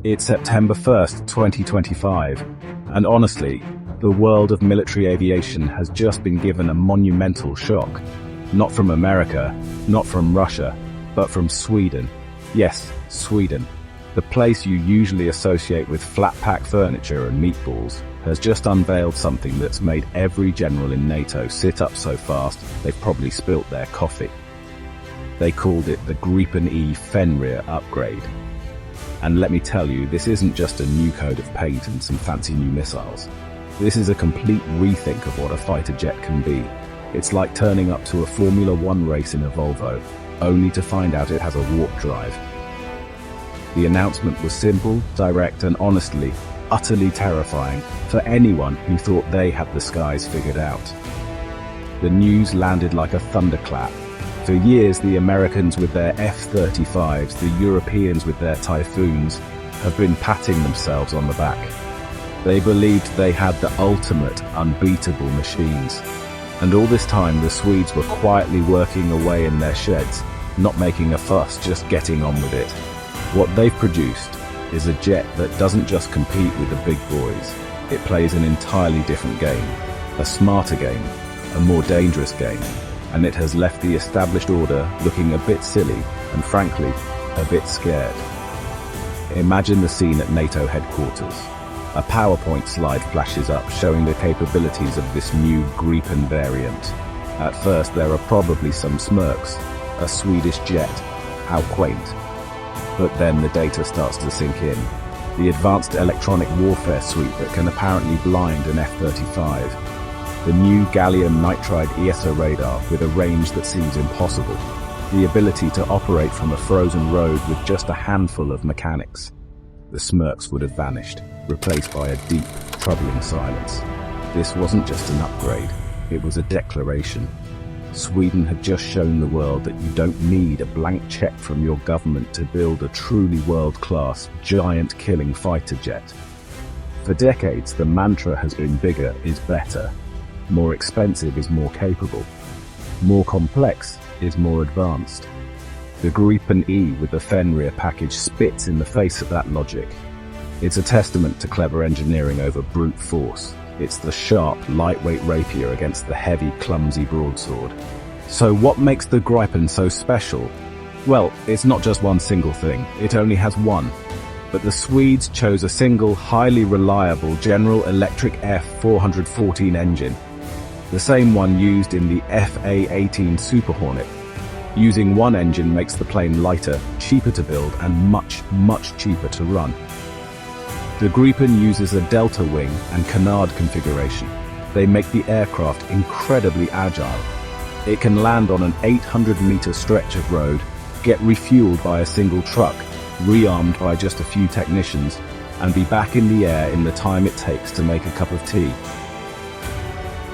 It's September 1st, 2025, and honestly, the world of military aviation has just been given a monumental shock. Not from America, not from Russia, but from Sweden. Yes, Sweden. The place you usually associate with flat-pack furniture and meatballs has just unveiled something that's made every general in NATO sit up so fast they've probably spilt their coffee. They called it the Gripen E Fenrir upgrade. And let me tell you, this isn't just a new coat of paint and some fancy new missiles. This is a complete rethink of what a fighter jet can be. It's like turning up to a Formula One race in a Volvo, only to find out it has a warp drive. The announcement was simple, direct, and honestly, utterly terrifying for anyone who thought they had the skies figured out. The news landed like a thunderclap. For years, the Americans with their F-35s, the Europeans with their Typhoons, have been patting themselves on the back. They believed they had the ultimate, unbeatable machines. And all this time, the Swedes were quietly working away in their sheds, not making a fuss, just getting on with it. What they've produced is a jet that doesn't just compete with the big boys. It plays an entirely different game, a smarter game, a more dangerous game. And it has left the established order looking a bit silly and, frankly, a bit scared. Imagine the scene at NATO headquarters. A PowerPoint slide flashes up showing the capabilities of this new Gripen variant. At first, there are probably some smirks. A Swedish jet. How quaint. But then the data starts to sink in. The advanced electronic warfare suite that can apparently blind an F-35. The new gallium nitride ESA radar with a range that seems impossible. The ability to operate from a frozen road with just a handful of mechanics. The smirks would have vanished, replaced by a deep, troubling silence. This wasn't just an upgrade, it was a declaration. Sweden had just shown the world that you don't need a blank check from your government to build a truly world-class, giant killing fighter jet. For decades, the mantra has been bigger is better. More expensive is more capable. More complex is more advanced. The Gripen E with the Fenrir package spits in the face of that logic. It's a testament to clever engineering over brute force. It's the sharp, lightweight rapier against the heavy, clumsy broadsword. So what makes the Gripen so special? Well, it's not just one single thing. It only has one. But the Swedes chose a single, highly reliable General Electric F414 engine. The same one used in the FA-18 Super Hornet. Using one engine makes the plane lighter, cheaper to build, and much cheaper to run. The Gripen uses a delta wing and canard configuration. They make the aircraft incredibly agile. It can land on an 800-meter stretch of road, get refueled by a single truck, rearmed by just a few technicians, and be back in the air in the time it takes to make a cup of tea.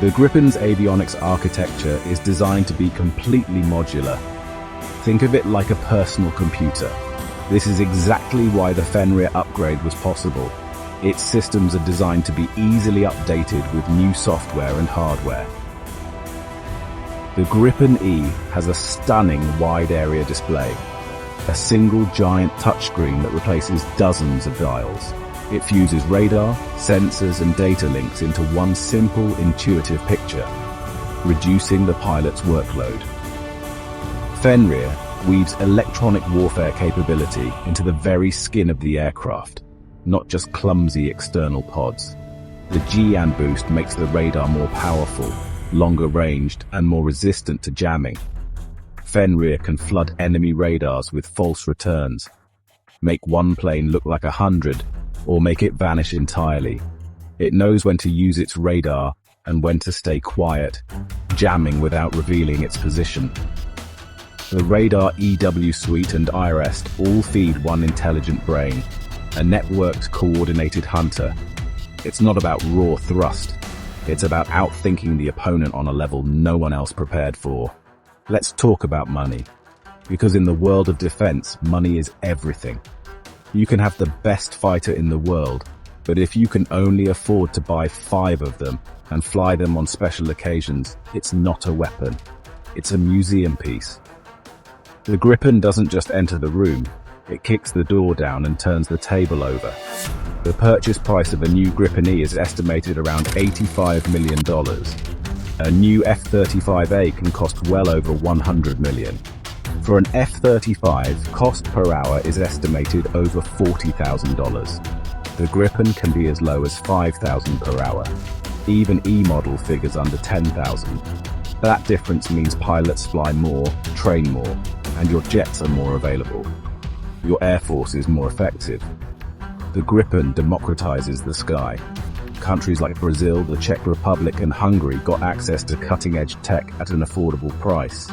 The Gripen's avionics architecture is designed to be completely modular. Think of it like a personal computer. This is exactly why the Fenrir upgrade was possible. Its systems are designed to be easily updated with new software and hardware. The Gripen E has a stunning wide-area display. A single giant touchscreen that replaces dozens of dials. It fuses radar, sensors, and data links into one simple, intuitive picture, reducing the pilot's workload. Fenrir weaves electronic warfare capability into the very skin of the aircraft, not just clumsy external pods. The GN boost makes the radar more powerful, longer ranged, and more resistant to jamming. Fenrir can flood enemy radars with false returns, make one plane look like 100, or make it vanish entirely. It knows when to use its radar and when to stay quiet, jamming without revealing its position. The radar EW suite and IREST all feed one intelligent brain, a networked, coordinated hunter. It's not about raw thrust. It's about outthinking the opponent on a level no one else prepared for. Let's talk about money. Because in the world of defense, money is everything. You can have the best fighter in the world, but if you can only afford to buy 5 of them and fly them on special occasions, it's not a weapon. It's a museum piece. The Gripen doesn't just enter the room, It kicks the door down and turns the table over. The purchase price of a new Gripen E is estimated around $85 million. A new F-35A can cost well over $100 million. For an F-35, cost per hour is estimated over $40,000. The Gripen can be as low as $5,000 per hour. Even E-model figures under $10,000. That difference means pilots fly more, train more, and your jets are more available. Your air force is more effective. The Gripen democratizes the sky. Countries like Brazil, the Czech Republic, and Hungary got access to cutting-edge tech at an affordable price.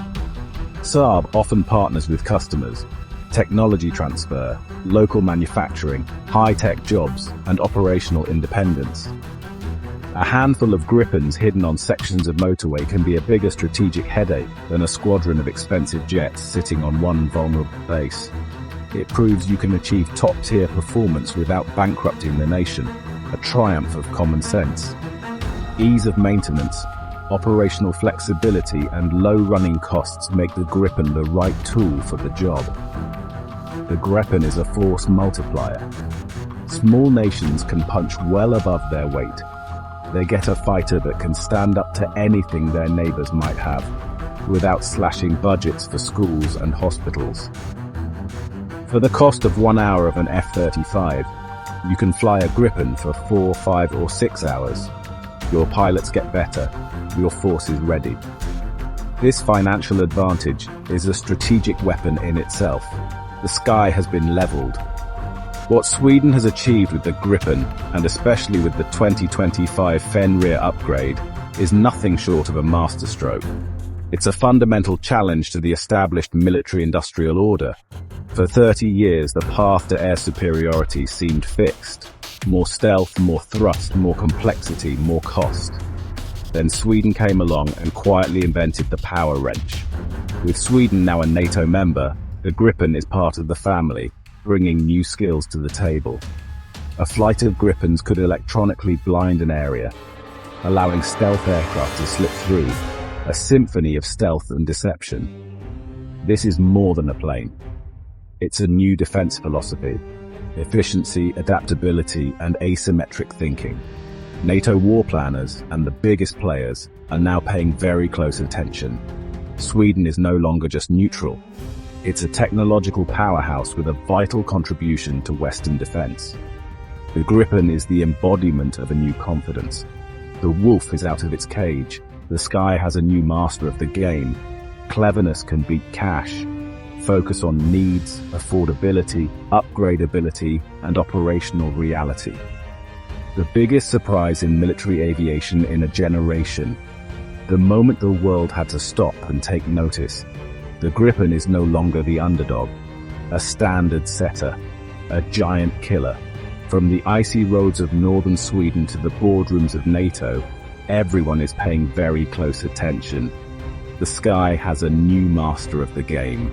Saab often partners with customers. Technology transfer, local manufacturing, high-tech jobs, and operational independence. A handful of Gripens hidden on sections of motorway can be a bigger strategic headache than a squadron of expensive jets sitting on one vulnerable base. It proves you can achieve top-tier performance without bankrupting the nation, a triumph of common sense. Ease of maintenance, operational flexibility, and low running costs make the Gripen the right tool for the job. The Gripen is a force multiplier. Small nations can punch well above their weight. They get a fighter that can stand up to anything their neighbors might have, without slashing budgets for schools and hospitals. For the cost of 1 hour of an F-35, you can fly a Gripen for 4, 5, or 6 hours. Your pilots get better. Your force is ready. This financial advantage is a strategic weapon in itself. The sky has been leveled. What Sweden has achieved with the Gripen, and especially with the 2025 Fenrir upgrade, is nothing short of a masterstroke. It's a fundamental challenge to the established military-industrial order. For 30 years, the path to air superiority seemed fixed. More stealth, more thrust, more complexity, more cost. Then Sweden came along and quietly invented the power wrench. With Sweden now a NATO member, the Gripen is part of the family, bringing new skills to the table. A flight of Gripens could electronically blind an area, allowing stealth aircraft to slip through, a symphony of stealth and deception. This is more than a plane. It's a new defense philosophy. Efficiency, adaptability, and asymmetric thinking. NATO war planners and the biggest players are now paying very close attention. Sweden is no longer just neutral. It's a technological powerhouse with a vital contribution to Western defense. The Gripen is the embodiment of a new confidence. The wolf is out of its cage. The sky has a new master of the game. Cleverness can beat cash. Focus on needs, affordability, upgradability, and operational reality. The biggest surprise in military aviation in a generation. The moment the world had to stop and take notice, the Gripen is no longer the underdog, a standard setter, a giant killer. From the icy roads of northern Sweden to the boardrooms of NATO, everyone is paying very close attention. The sky has a new master of the game.